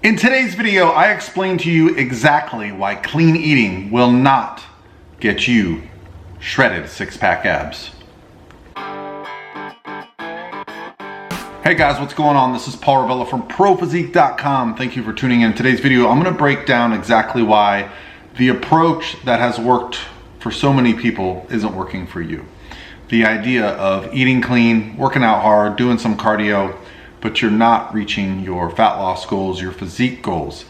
In today's video, I explain to you exactly why clean eating will not get you shredded six-pack abs. Hey guys, what's going on? This is Paul Ravella from ProPhysique.com. Thank you for tuning in. Today's video, I'm going to break down exactly why the approach that has worked for so many people isn't working for you. The idea of eating clean, working out hard, doing some cardio, but you're not reaching your fat loss goals, your physique goals.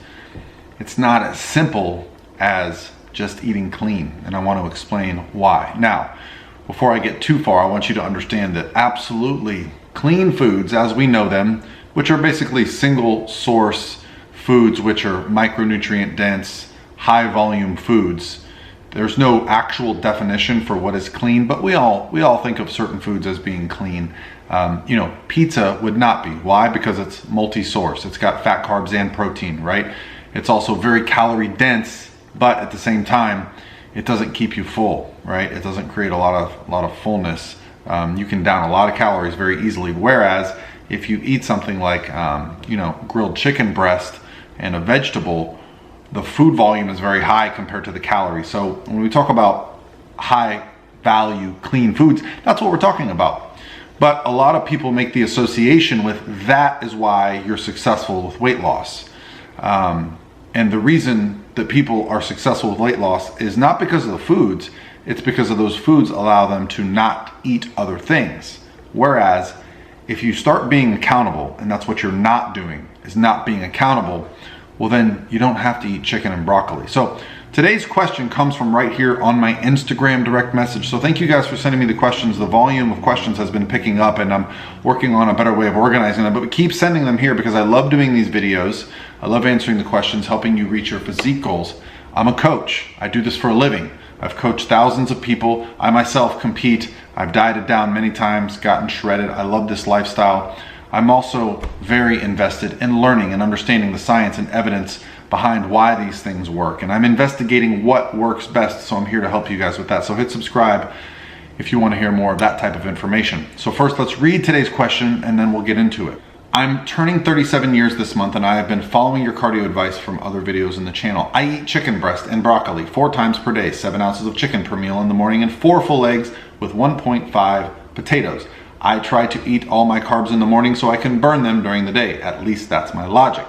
It's not as simple as just eating clean, and I want to explain why. Now, before I get too far, I want you to understand that absolutely clean foods, as we know them, which are basically single source foods, which are micronutrient dense, high volume foods. There's no actual definition for what is clean, but we all think of certain foods as being clean. Pizza would not be. Why? Because it's multi-source. It's got fat, carbs, and protein, right? It's also very calorie dense, but at the same time, it doesn't keep you full, right? It doesn't create a lot of fullness. You can down a lot of calories very easily. Whereas if you eat something like, grilled chicken breast and a vegetable, the food volume is very high compared to the calories. So when we talk about high value clean foods, that's what we're talking about. But a lot of people make the association with that is why you're successful with weight loss. And the reason that people are successful with weight loss is not because of the foods, it's because of those foods allow them to not eat other things. Whereas if you start being accountable, and that's what you're not doing, is not being accountable, well then you don't have to eat chicken and broccoli. So today's question comes from right here on my Instagram direct message. So thank you guys for sending me the questions. The volume of questions has been picking up and I'm working on a better way of organizing them, but keep sending them here because I love doing these videos. I love answering the questions, helping you reach your physique goals. I'm a coach. I do this for a living. I've coached thousands of people. I myself compete. I've dieted down many times, gotten shredded. I love this lifestyle. I'm also very invested in learning and understanding the science and evidence behind why these things work. And I'm investigating what works best, so I'm here to help you guys with that. So hit subscribe if you want to hear more of that type of information. So first, let's read today's question and then we'll get into it. I'm turning 37 years this month and I have been following your cardio advice from other videos in the channel. I eat chicken breast and broccoli 4 times per day, 7 ounces of chicken per meal in the morning and 4 full eggs with 1.5 potatoes. I try to eat all my carbs in the morning so I can burn them during the day. At least that's my logic.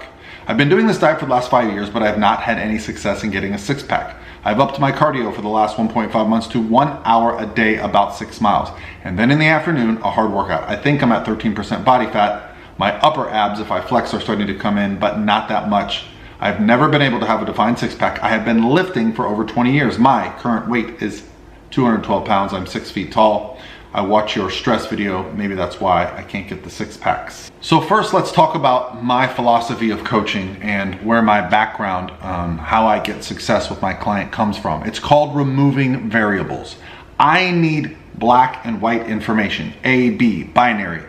I've been doing this diet for the last 5 years, but I have not had any success in getting a six-pack. I've upped my cardio for the last 1.5 months to 1 hour a day, about 6 miles. And then in the afternoon, a hard workout. I think I'm at 13% body fat. My upper abs, if I flex, are starting to come in, but not that much. I've never been able to have a defined six-pack. I have been lifting for over 20 years. My current weight is 212 pounds. I'm 6 feet tall. I watch your stress video, maybe that's why I can't get the six packs. So first, let's talk about my philosophy of coaching and where my background on how I get success with my client comes from. It's called removing variables. I need black and white information, A, B, binary.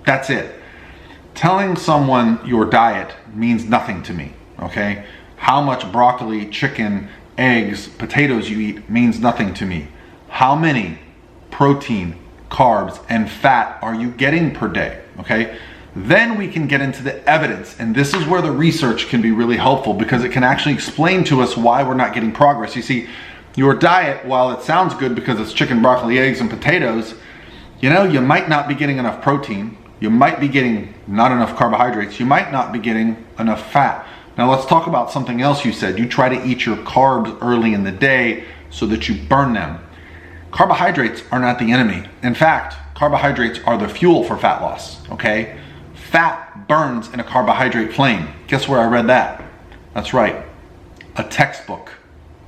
That's it. Telling someone your diet means nothing to me, okay? How much broccoli, chicken, eggs, potatoes you eat means nothing to me. How many protein, carbs, and fat are you getting per day, okay? Then we can get into the evidence, and this is where the research can be really helpful because it can actually explain to us why we're not getting progress. You see, your diet, while it sounds good because it's chicken, broccoli, eggs, and potatoes, you might not be getting enough protein, you might be getting not enough carbohydrates, you might not be getting enough fat. Now let's talk about something else you said. You try to eat your carbs early in the day so that you burn them. Carbohydrates are not the enemy. In fact, carbohydrates are the fuel for fat loss, okay? Fat burns in a carbohydrate flame. Guess where I read that? That's right, a textbook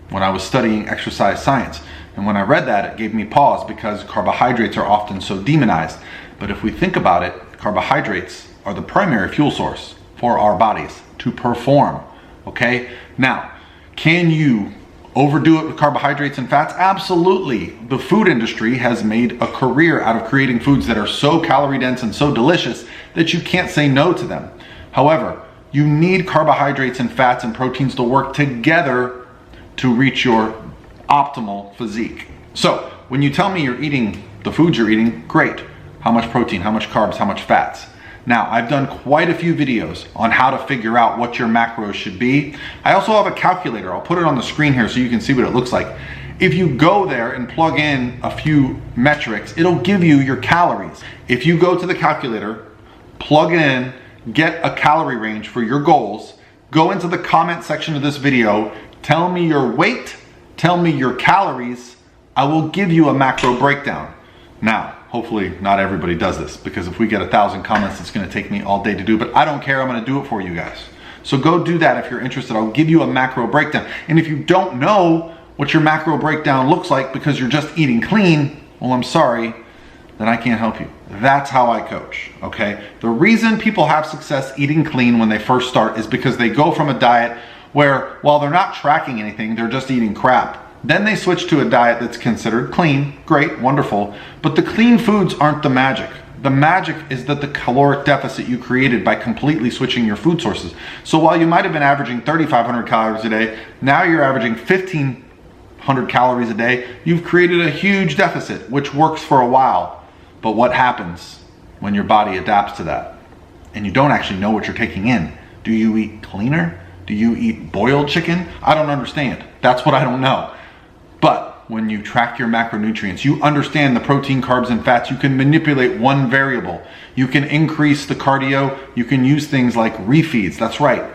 when I was studying exercise science. And when I read that, it gave me pause because carbohydrates are often so demonized. But if we think about it, carbohydrates are the primary fuel source for our bodies to perform, okay? Now, can you overdo it with carbohydrates and fats? Absolutely. The food industry has made a career out of creating foods that are so calorie dense and so delicious that you can't say no to them. However, you need carbohydrates and fats and proteins to work together to reach your optimal physique. So when you tell me you're eating the foods you're eating, great. How much protein, how much carbs, how much fats? Now, I've done quite a few videos on how to figure out what your macros should be. I also have a calculator. I'll put it on the screen here so you can see what it looks like. If you go there and plug in a few metrics, it'll give you your calories. If you go to the calculator, plug it in, get a calorie range for your goals, go into the comment section of this video, tell me your weight, tell me your calories, I will give you a macro breakdown. Now, hopefully not everybody does this, because if we get 1,000 comments, it's gonna take me all day to do, but I don't care, I'm gonna do it for you guys. So go do that if you're interested. I'll give you a macro breakdown. And if you don't know what your macro breakdown looks like because you're just eating clean, well, I'm sorry, then I can't help you. That's how I coach, okay? The reason people have success eating clean when they first start is because they go from a diet where, while they're not tracking anything, they're just eating crap. Then they switch to a diet that's considered clean, great, wonderful, but the clean foods aren't the magic. The magic is that the caloric deficit you created by completely switching your food sources. So while you might have been averaging 3,500 calories a day, now you're averaging 1,500 calories a day. You've created a huge deficit, which works for a while. But what happens when your body adapts to that and you don't actually know what you're taking in? Do you eat cleaner? Do you eat boiled chicken? I don't understand. That's what I don't know. But when you track your macronutrients, you understand the protein, carbs, and fats. You can manipulate one variable. You can increase the cardio. You can use things like refeeds. That's right.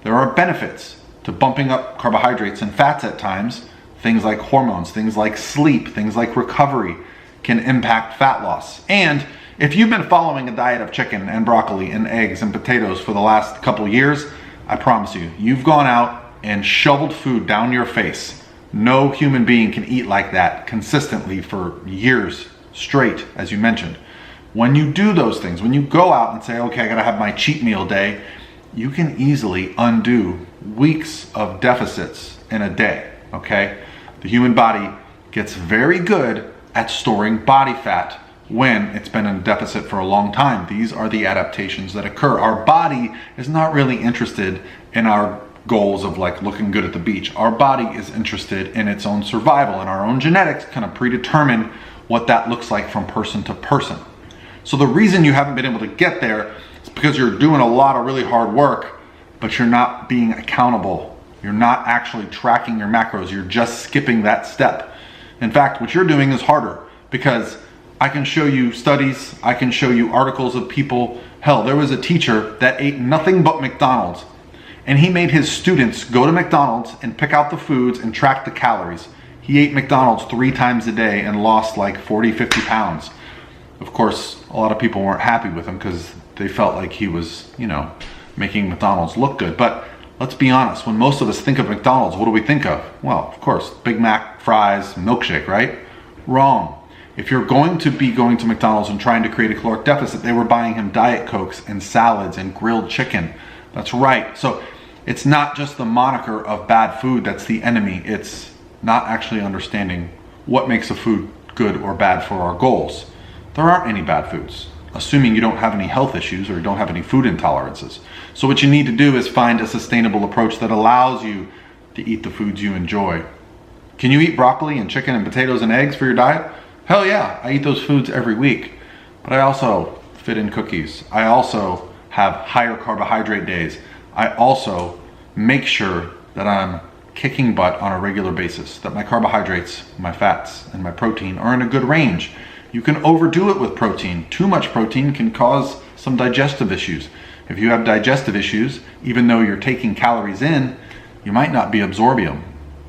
There are benefits to bumping up carbohydrates and fats at times. Things like hormones, things like sleep, things like recovery can impact fat loss. And if you've been following a diet of chicken and broccoli and eggs and potatoes for the last couple years, I promise you, you've gone out and shoveled food down your face. No human being can eat like that consistently for years straight, as you mentioned. When you do those things, when you go out and say, okay, I gotta have my cheat meal day, you can easily undo weeks of deficits in a day, okay? The human body gets very good at storing body fat when it's been in deficit for a long time. These are the adaptations that occur. Our body is not really interested in our goals of like looking good at the beach. Our body is interested in its own survival, and our own genetics kind of predetermine what that looks like from person to person. So the reason you haven't been able to get there is because you're doing a lot of really hard work, but you're not being accountable. You're not actually tracking your macros. You're just skipping that step. In fact, what you're doing is harder, because I can show you studies, I can show you articles of people. Hell, there was a teacher that ate nothing but McDonald's, and he made his students go to McDonald's and pick out the foods and track the calories. He ate McDonald's 3 times a day and lost like 40, 50 pounds. Of course, a lot of people weren't happy with him because they felt like he was, making McDonald's look good. But let's be honest, when most of us think of McDonald's, what do we think of? Well, of course, Big Mac, fries, milkshake, right? Wrong. If you're going to be going to McDonald's and trying to create a caloric deficit, they were buying him Diet Cokes and salads and grilled chicken. That's right. So it's not just the moniker of bad food that's the enemy. It's not actually understanding what makes a food good or bad for our goals. There aren't any bad foods, assuming you don't have any health issues or you don't have any food intolerances. So what you need to do is find a sustainable approach that allows you to eat the foods you enjoy. Can you eat broccoli and chicken and potatoes and eggs for your diet? Hell yeah, I eat those foods every week. But I also fit in cookies. I also have higher carbohydrate days. I also make sure that I'm kicking butt on a regular basis, that my carbohydrates, my fats, and my protein are in a good range. You can overdo it with protein. Too much protein can cause some digestive issues. If you have digestive issues, even though you're taking calories in, you might not be absorbing them.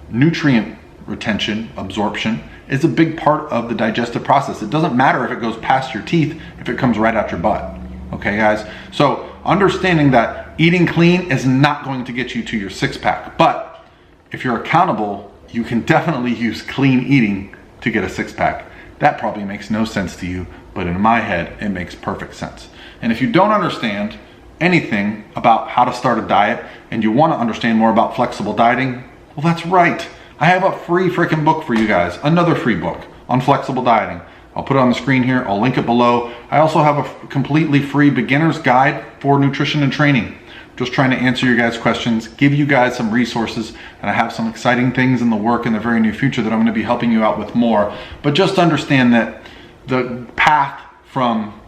Nutrient retention, absorption, is a big part of the digestive process. It doesn't matter if it goes past your teeth, if it comes right out your butt. Okay, guys? So understanding that eating clean is not going to get you to your 6-pack, but if you're accountable, you can definitely use clean eating to get a 6-pack. That probably makes no sense to you, but in my head, it makes perfect sense. And if you don't understand anything about how to start a diet and you want to understand more about flexible dieting, well, that's right. I have a free freaking book for you guys, another free book on flexible dieting. I'll put it on the screen here. I'll link it below. I also have a completely free beginner's guide for nutrition and training. Just trying to answer your guys' questions, give you guys some resources, and I have some exciting things in the work in the very near future that I'm going to be helping you out with more. But just understand that the path from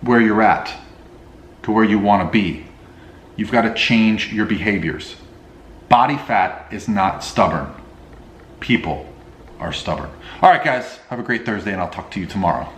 where you're at to where you want to be. You've got to change your behaviors. Body fat is not stubborn. People are stubborn. All right, guys, have a great Thursday, and I'll talk to you tomorrow.